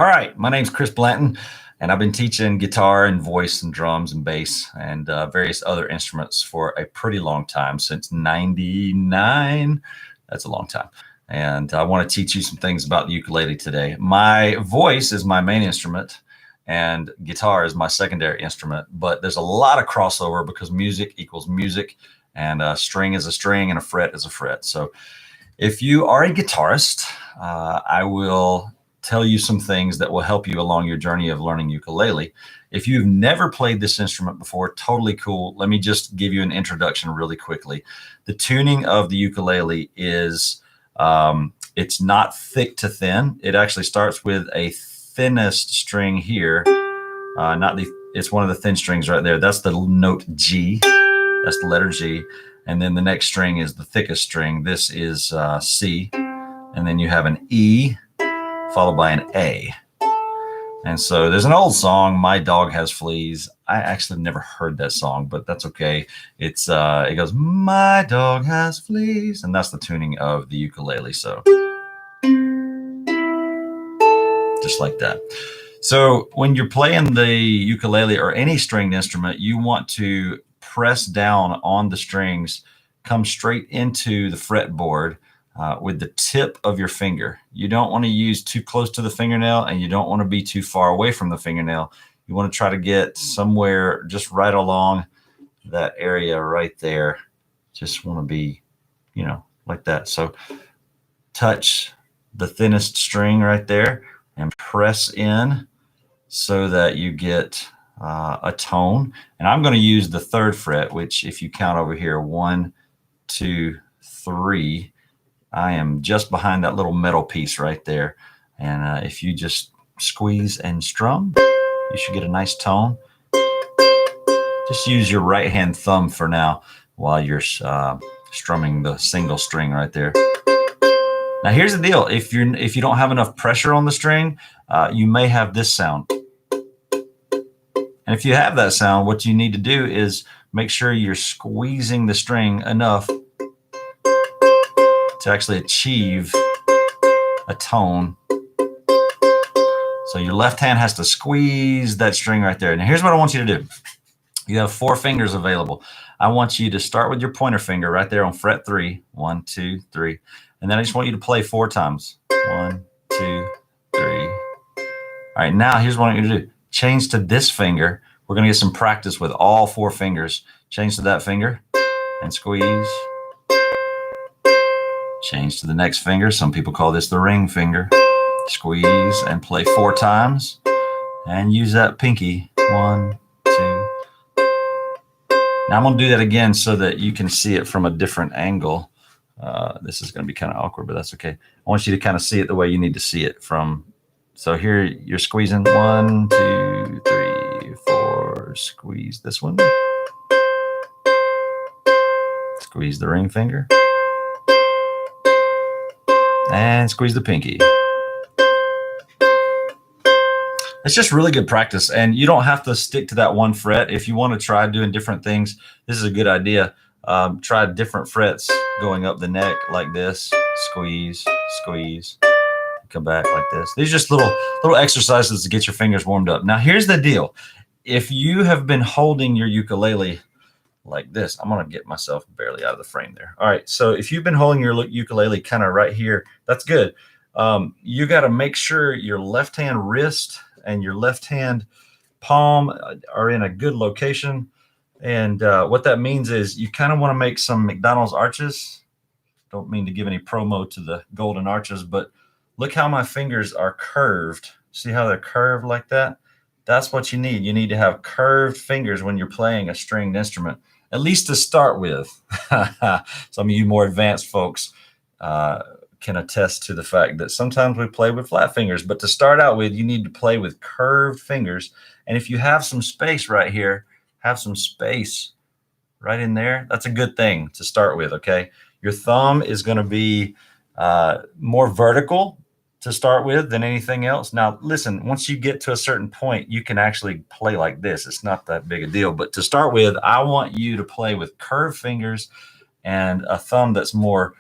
All right, my name's Chris Blanton, and I've been teaching guitar and voice and drums and bass and various other instruments for a pretty long time, since '99. That's a long time. And I want to teach you some things about the ukulele today. My voice is my main instrument, and guitar is my secondary instrument, but there's a lot of crossover because music equals music, and a string is a string, and a fret is a fret. So if you are a guitarist, I will tell you some things that will help you along your journey of learning ukulele. If you've never played this instrument before, totally cool. Let me just give you an introduction really quickly. The tuning of the ukulele is, it's not thick to thin. It actually starts with a thinnest string here. It's one of the thin strings right there. That's the note G. That's the letter G. And then the next string is the thickest string. This is C. And then you have an E followed by an A. And so there's an old song, My Dog Has Fleas. I actually never heard that song, but that's okay. It goes, my dog has fleas. And that's the tuning of the ukulele. So just like that. So when you're playing the ukulele or any stringed instrument, you want to press down on the strings, come straight into the fretboard with the tip of your finger. You don't want to use too close to the fingernail, and you don't want to be too far away from the fingernail. You want to try to get somewhere just right along that area right there. Just want to be, like that. So touch the thinnest string right there and press in so that you get a tone. And I'm going to use the third fret, which if you count over here, 1, 2, 3, I am just behind that little metal piece right there. And if you just squeeze and strum, you should get a nice tone. Just use your right hand thumb for now while you're strumming the single string right there. Now here's the deal. If you don't have enough pressure on the string, you may have this sound. And if you have that sound, what you need to do is make sure you're squeezing the string enough to actually achieve a tone. So your left hand has to squeeze that string right there. Now here's what I want you to do. You have 4 fingers available. I want you to start with your pointer finger right there on fret 3. 1, 2, 3. And then I just want you to play 4 times. 1, 2, 3. All right, now here's what I want you to do. Change to this finger. We're going to get some practice with all 4 fingers. Change to that finger and squeeze. Change to the next finger. Some people call this the ring finger. Squeeze and play 4 times. And use that pinky. 1, 2. Now I'm going to do that again so that you can see it from a different angle. This is going to be kind of awkward, but that's okay. I want you to kind of see it the way you need to see it from. So here you're squeezing 1, 2, 3, 4. Squeeze this one. Squeeze the ring finger. And squeeze the pinky. It's just really good practice, and you don't have to stick to that one fret. If you want to try doing different things, this is a good idea. Try different frets going up the neck like this. Squeeze, squeeze. Come back like this. These are just little exercises to get your fingers warmed up. Now here's the deal. If you have been holding your ukulele like this, I'm going to get myself barely out of the frame there. All right. So if you've been holding your ukulele kind of right here, that's good. You got to make sure your left hand wrist and your left hand palm are in a good location. And what that means is you kind of want to make some McDonald's arches. Don't mean to give any promo to the golden arches, but look how my fingers are curved. See how they're curved like that? That's what you need. You need to have curved fingers when you're playing a stringed instrument, at least to start with. Some of you more advanced folks can attest to the fact that sometimes we play with flat fingers, but to start out with, you need to play with curved fingers. And if you have some space right here, have some space right in there, that's a good thing to start with, okay? Your thumb is going to be more vertical to start with than anything else. Now, listen, once you get to a certain point, you can actually play like this. It's not that big a deal. But to start with, I want you to play with curved fingers and a thumb that's more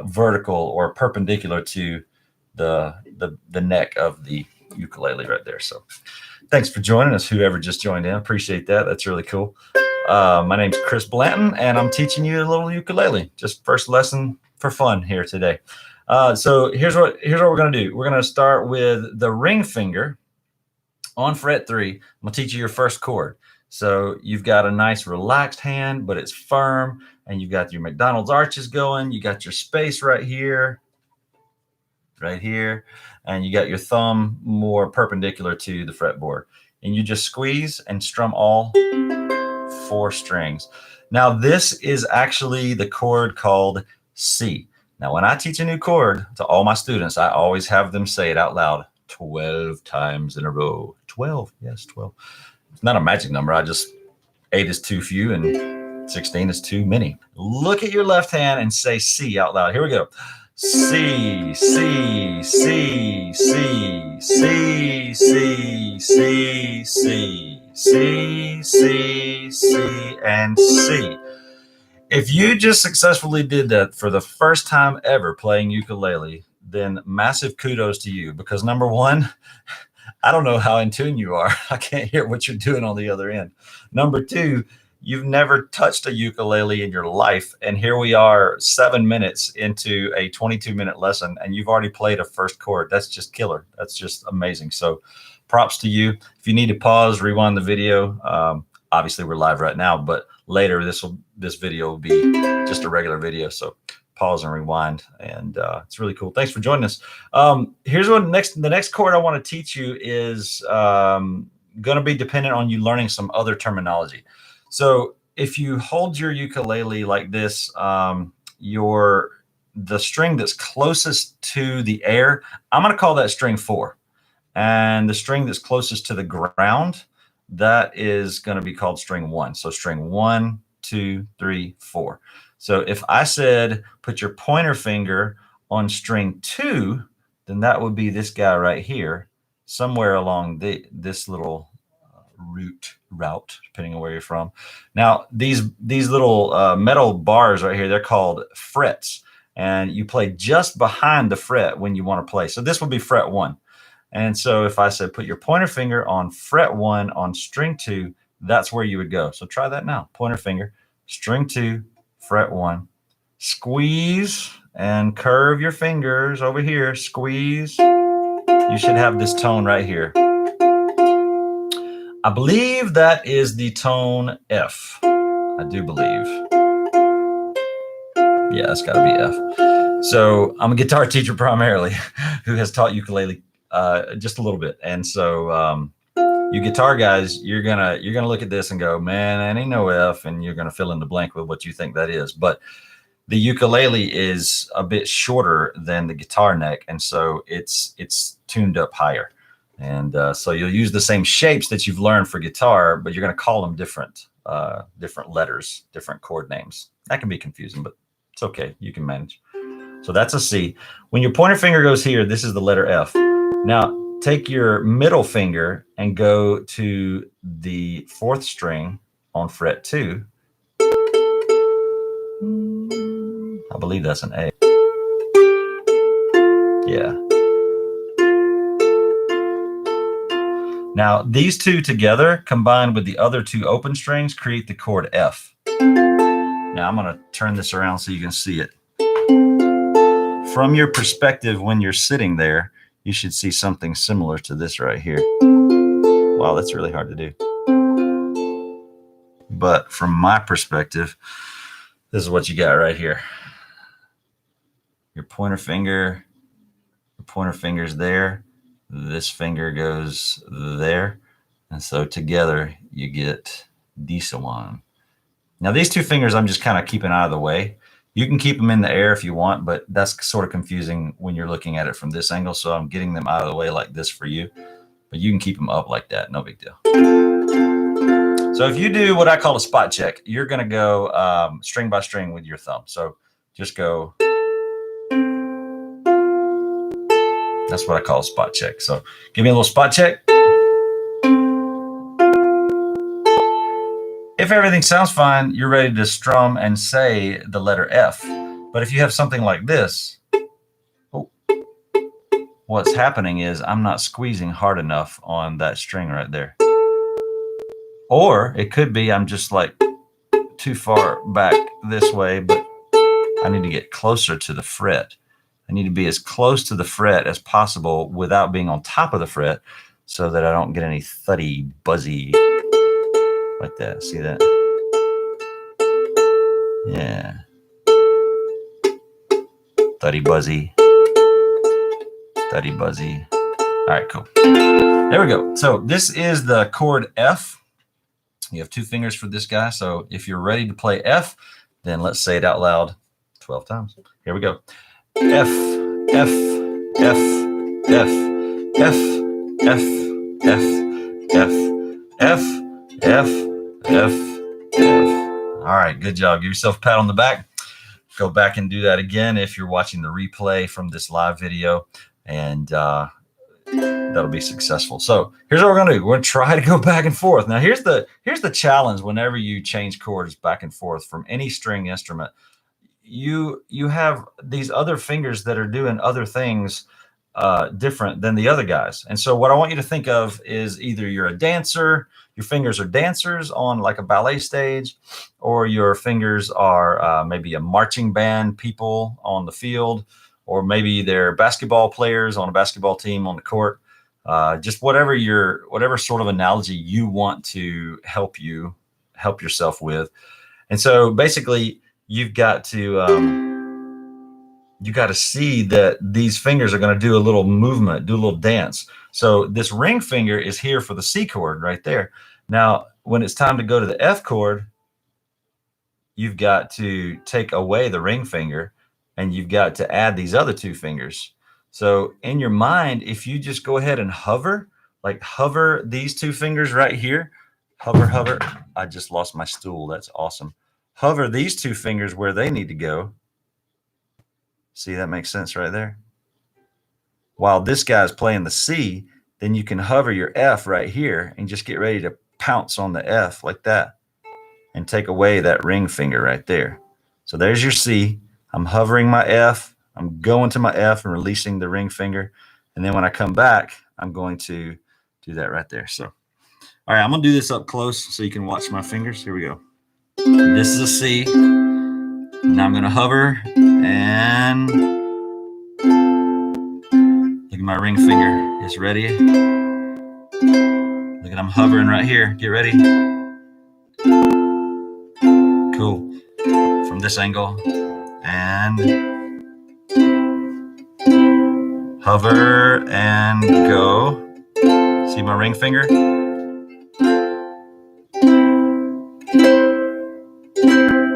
vertical or perpendicular to the neck of the ukulele right there. So thanks for joining us, whoever just joined in. Appreciate that. That's really cool. My name's Chris Blanton, and I'm teaching you a little ukulele. Just first lesson for fun here today. So here's what we're going to do. We're going to start with the ring finger on fret 3. I'm going to teach you your first chord. So you've got a nice relaxed hand, but it's firm, and you've got your McDonald's arches going. You got your space right here, and you got your thumb more perpendicular to the fretboard. And you just squeeze and strum all 4 strings. Now this is actually the chord called C. Now when I teach a new chord to all my students, I always have them say it out loud 12 times in a row. 12, yes, 12. It's not a magic number. 8 is too few and 16 is too many. Look at your left hand and say C out loud. Here we go. C, C, C, C, C, C, C, C, C, C, C, and C. If you just successfully did that for the first time ever playing ukulele, then massive kudos to you, because number one, I don't know how in tune you are. I can't hear what you're doing on the other end. Number two, you've never touched a ukulele in your life. And here we are 7 minutes into a 22-minute lesson, and you've already played a first chord. That's just killer. That's just amazing. So props to you. If you need to pause, rewind the video. Obviously we're live right now, but later this video will be just a regular video. So pause and rewind, and it's really cool. Thanks for joining us. Here's what the next chord I want to teach you is going to be dependent on you learning some other terminology. So if you hold your ukulele like this, the string that's closest to the air, I'm going to call that string 4, and the string that's closest to the ground, that is going to be called string 1. So string 1, 2, 3, 4. So if I said put your pointer finger on string 2, then that would be this guy right here, somewhere along this little route, depending on where you're from. Now these little metal bars right here, they're called frets, and you play just behind the fret when you want to play. So this would be fret 1. And so if I said put your pointer finger on fret 1 on string 2, that's where you would go. So try that now. Pointer finger, string 2, fret 1, squeeze and curve your fingers over here, squeeze. You should have this tone right here. I believe that is the tone F. I do believe. Yeah, it's got to be F. So I'm a guitar teacher primarily who has taught ukulele just a little bit. And so you guitar guys, you're gonna look at this and go, man, that ain't no F, and you're gonna fill in the blank with what you think that is. But the ukulele is a bit shorter than the guitar neck, and so it's tuned up higher. And so you'll use the same shapes that you've learned for guitar, but you're gonna call them different letters, different chord names. That can be confusing, but it's okay. You can manage. So that's a C. When your pointer finger goes here, this is the letter F. Now take your middle finger and go to the 4th string on fret 2. I believe that's an A. Yeah. Now these two together, combined with the other 2 open strings, create the chord F. Now I'm going to turn this around so you can see it. From your perspective when you're sitting there, you should see something similar to this right here. Wow, that's really hard to do. But from my perspective, this is what you got right here. Your pointer finger's there. This finger goes there. And so together you get this one. Now these 2 fingers I'm just kind of keeping out of the way. You can keep them in the air if you want, but that's sort of confusing when you're looking at it from this angle. So I'm getting them out of the way like this for you, but you can keep them up like that. No big deal. So if you do what I call a spot check, you're going to go string by string with your thumb. So just go. That's what I call a spot check. So give me a little spot check. If everything sounds fine, you're ready to strum and say the letter F. But if you have something like this, 1, what's happening is I'm not squeezing hard enough on that string right there. Or it could be I'm just like too far back this way, but I need to get closer to the fret. I need to be as close to the fret as possible without being on top of the fret so that I don't get any thuddy, buzzy like that. See that? Yeah. Thuddy, buzzy. Thuddy, buzzy. All right, cool. There we go. So this is the chord F. You have 2 fingers for this guy. So if you're ready to play F, then let's say it out loud 12 times. Here we go. F, F, F, F, F, F, F, F, F, F, F, F. All right, good job. Give yourself a pat on the back. Go back and do that again if you're watching the replay from this live video, and that'll be successful. So here's what we're gonna do. We're gonna try to go back and forth. Now here's the challenge whenever you change chords back and forth from any string instrument. You have these other fingers that are doing other things different than the other guys. And so what I want you to think of is either you're a dancer, your fingers are dancers on like a ballet stage, or your fingers are maybe a marching band people on the field, or maybe they're basketball players on a basketball team on the court. Just whatever sort of analogy you want to help yourself with. And so basically you've got to see that these fingers are going to do a little movement, do a little dance. So this ring finger is here for the C chord right there. Now, when it's time to go to the F chord, you've got to take away the ring finger and you've got to add these other 2 fingers. So in your mind, if you just go ahead and hover these 2 fingers right here, hover. I just lost my stool. That's awesome. Hover these 2 fingers where they need to go. See, that makes sense right there. While this guy's playing the C, then you can hover your F right here and just get ready to pounce on the F like that and take away that ring finger right there. So there's your C. I'm hovering my F. I'm going to my F and releasing the ring finger. And then when I come back, I'm going to do that right there. So, all right, I'm going to do this up close so you can watch my fingers. Here we go. This is a C. Now I'm going to hover and look at my ring finger. It's ready. Look at I'm hovering right here. Get ready. Cool. From this angle and hover and go. See my ring finger?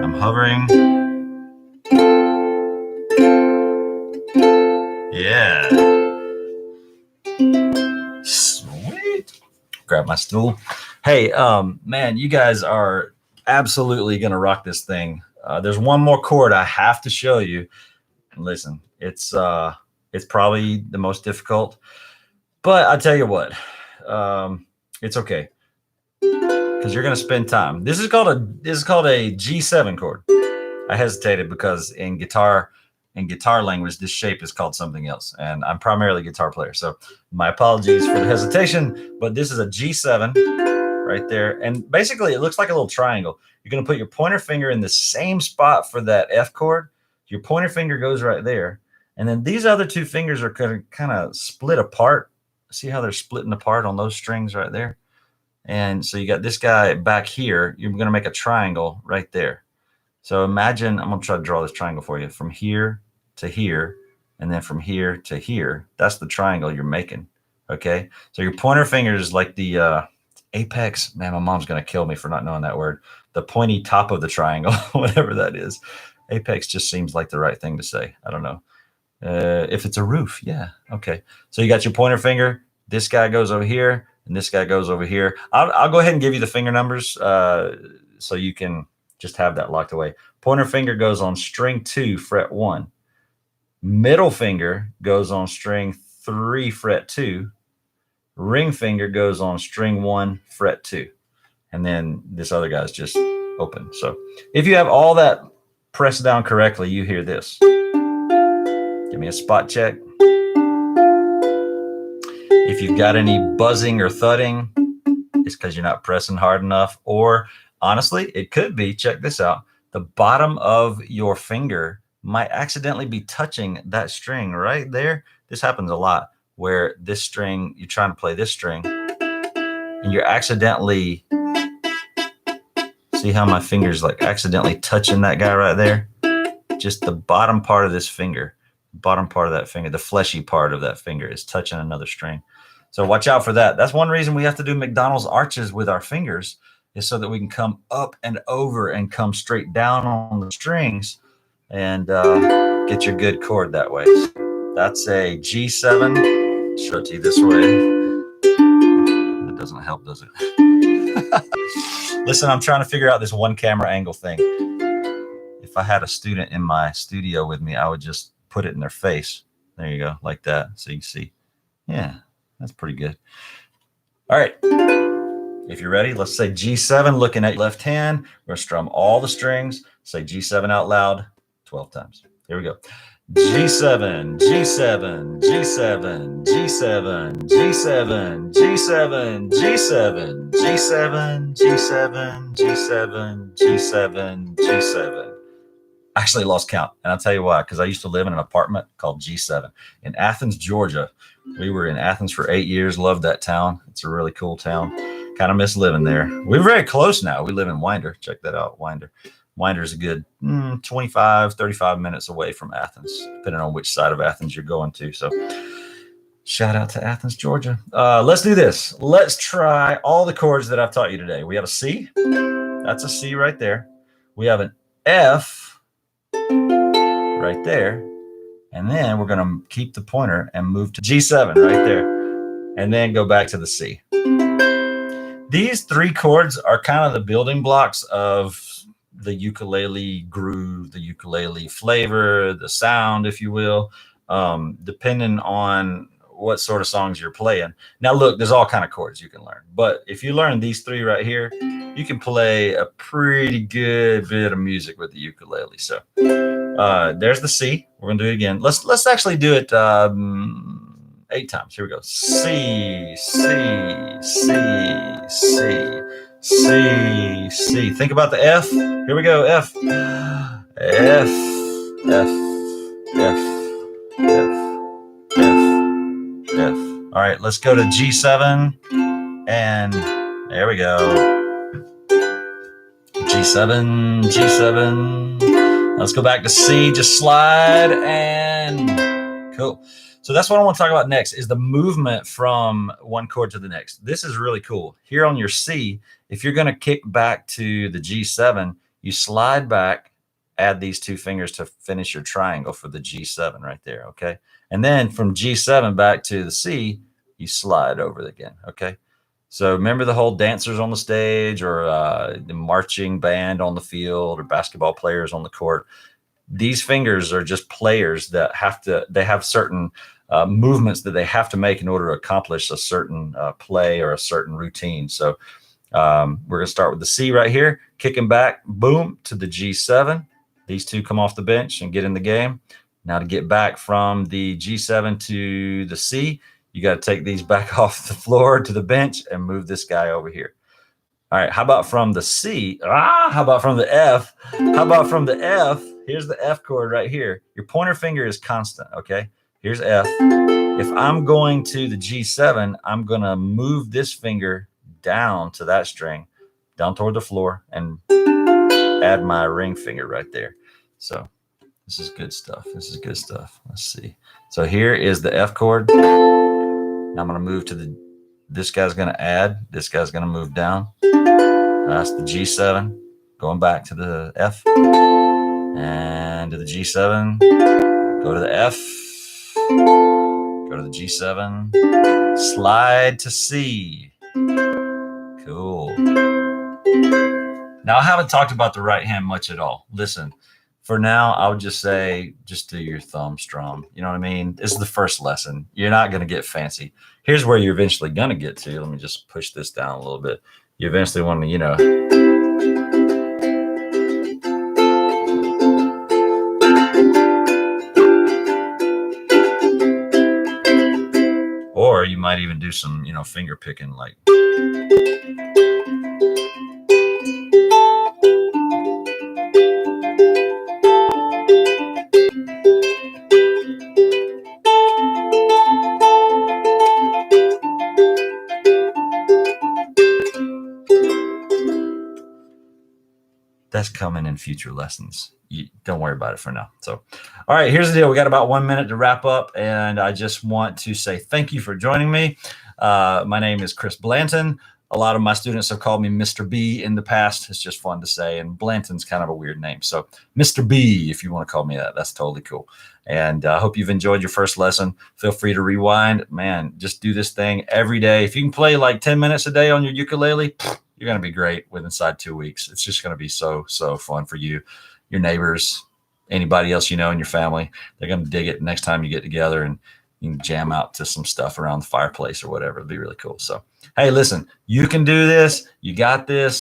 I'm hovering. Yeah. Sweet. Grab my stool. Hey, man, you guys are absolutely going to rock this thing. There's one more chord I have to show you. And listen, it's probably the most difficult, but I tell you what, it's okay because you're going to spend time. This is called a G7 chord. I hesitated because in guitar language, this shape is called something else, and I'm primarily a guitar player, so my apologies for the hesitation. But this is a G7 right there, and basically it looks like a little triangle. You're going to put your pointer finger in the same spot for that F chord. Your pointer finger goes right there, and then these other 2 fingers are going to kind of split apart. See how they're splitting apart on those strings right there? And so you got this guy back here. You're going to make a triangle right there. So imagine, I'm going to try to draw this triangle for you from here to here, and then from here to here. That's the triangle you're making. Okay. So your pointer finger is like the apex. Man, my mom's going to kill me for not knowing that word. The pointy top of the triangle, whatever that is. Apex just seems like the right thing to say. I don't know. If it's a roof. Yeah. Okay. So you got your pointer finger. This guy goes over here and this guy goes over here. I'll go ahead and give you the finger numbers so you can just have that locked away. Pointer finger goes on string 2, fret 1. Middle finger goes on string 3, fret 2. Ring finger goes on string 1, fret 2. And then this other guy's just open. So if you have all that pressed down correctly, you hear this. Give me a spot check. If you've got any buzzing or thudding, it's because you're not pressing hard enough. Or honestly, it could be, check this out, the bottom of your finger might accidentally be touching that string right there. This happens a lot, where this string, you're trying to play this string, and you're accidentally, see how my finger's like accidentally touching that guy right there? Just the bottom part of this finger, bottom part of that finger, the fleshy part of that finger is touching another string. So watch out for that. That's one reason we have to do McDonald's arches with our fingers, is so that we can come up and over and come straight down on the strings and get your good chord that way. That's a G7. Show it to you this way. That doesn't help, does it? Listen, I'm trying to figure out this one camera angle thing. If I had a student in my studio with me, I would just put it in their face. There you go, like that, so you can see. Yeah, that's pretty good. All right, if you're ready, let's say G7, looking at your left hand. We're gonna strum all the strings. Say G7 out loud 12 times. Here we go. G7, G7, G7, G7, G7, G7, G7, G7, G7, G7, G7, G7. I actually lost count, and I'll tell you why, because I used to live in an apartment called G7 in Athens, Georgia. We were in Athens for 8 years, loved that town. It's a really cool town. Kind of miss living there. We're very close now. We live in Winder. Check that out, Winder. Winder is a good 25, 35 minutes away from Athens, depending on which side of Athens you're going to. So shout out to Athens, Georgia. Let's do this. Let's try all the chords that I've taught you today. We have a C. That's a C right there. We have an F right there. And then we're going to keep the pointer and move to G7 right there. And then go back to the C. These three chords are kind of the building blocks of the ukulele groove, the ukulele flavor, the sound, if you will, depending on what sort of songs you're playing. Now, look, there's all kind of chords you can learn. But if you learn these three right here, you can play a pretty good bit of music with the ukulele. So there's the C. We're going to do it again. Let's actually do it 8 times. Here we go. C, C, C, C. C, C. Think about the F. Here we go. F. F. F. F. F. F. F. All right, let's go to G7. And there we go. G7, G7. Let's go back to C. Just slide and cool. So that's what I want to talk about next, is the movement from one chord to the next. This is really cool. Here on your C, if you're going to kick back to the G7, you slide back, add these two fingers to finish your triangle for the G7 right there, okay? And then from G7 back to the C, you slide over again, okay? So remember the whole dancers on the stage, or the marching band on the field, or basketball players on the court. These fingers are just players that they have certain movements that they have to make in order to accomplish a certain play or a certain routine. So we're going to start with the C right here, kicking back, boom, to the G7. These two come off the bench and get in the game. Now to get back from the G7 to the C, you got to take these back off the floor to the bench and move this guy over here. All right, how about from the C? How about from the F? How about from the F? Here's the F chord right here. Your pointer finger is constant, okay? Here's F. If I'm going to the G7, I'm going to move this finger down to that string, down toward the floor, and add my ring finger right there. So this is good stuff. This is good stuff. Let's see. So here is the F chord. Now I'm going to move to this guy's going to add. This guy's going to move down. That's the G7. Going back to the F. And to the G7. Go to the F. Go to the G7. Slide to C. Cool. Now, I haven't talked about the right hand much at all. Listen, for now, I would just say, just do your thumb strum. You know what I mean? This is the first lesson. You're not going to get fancy. Here's where you're eventually going to get to. Let me just push this down a little bit. You eventually want to, you know. Or you might even do some, finger picking like. That's coming in future lessons. You don't worry about it for now. So, all right, here's the deal. We got about 1 minute to wrap up, and I just want to say thank you for joining me. My name is Chris Blanton. A lot of my students have called me Mr. B in the past. It's just fun to say, and Blanton's kind of a weird name. So Mr. B, if you want to call me that, that's totally cool. And I hope you've enjoyed your first lesson. Feel free to rewind. Man, just do this thing every day. If you can play like 10 minutes a day on your ukulele, you're going to be great inside 2 weeks. It's just going to be so fun for you, your neighbors, anybody else you know in your family. They're going to dig it next time you get together, and you can jam out to some stuff around the fireplace or whatever. It'd be really cool. So, hey, listen, you can do this. You got this.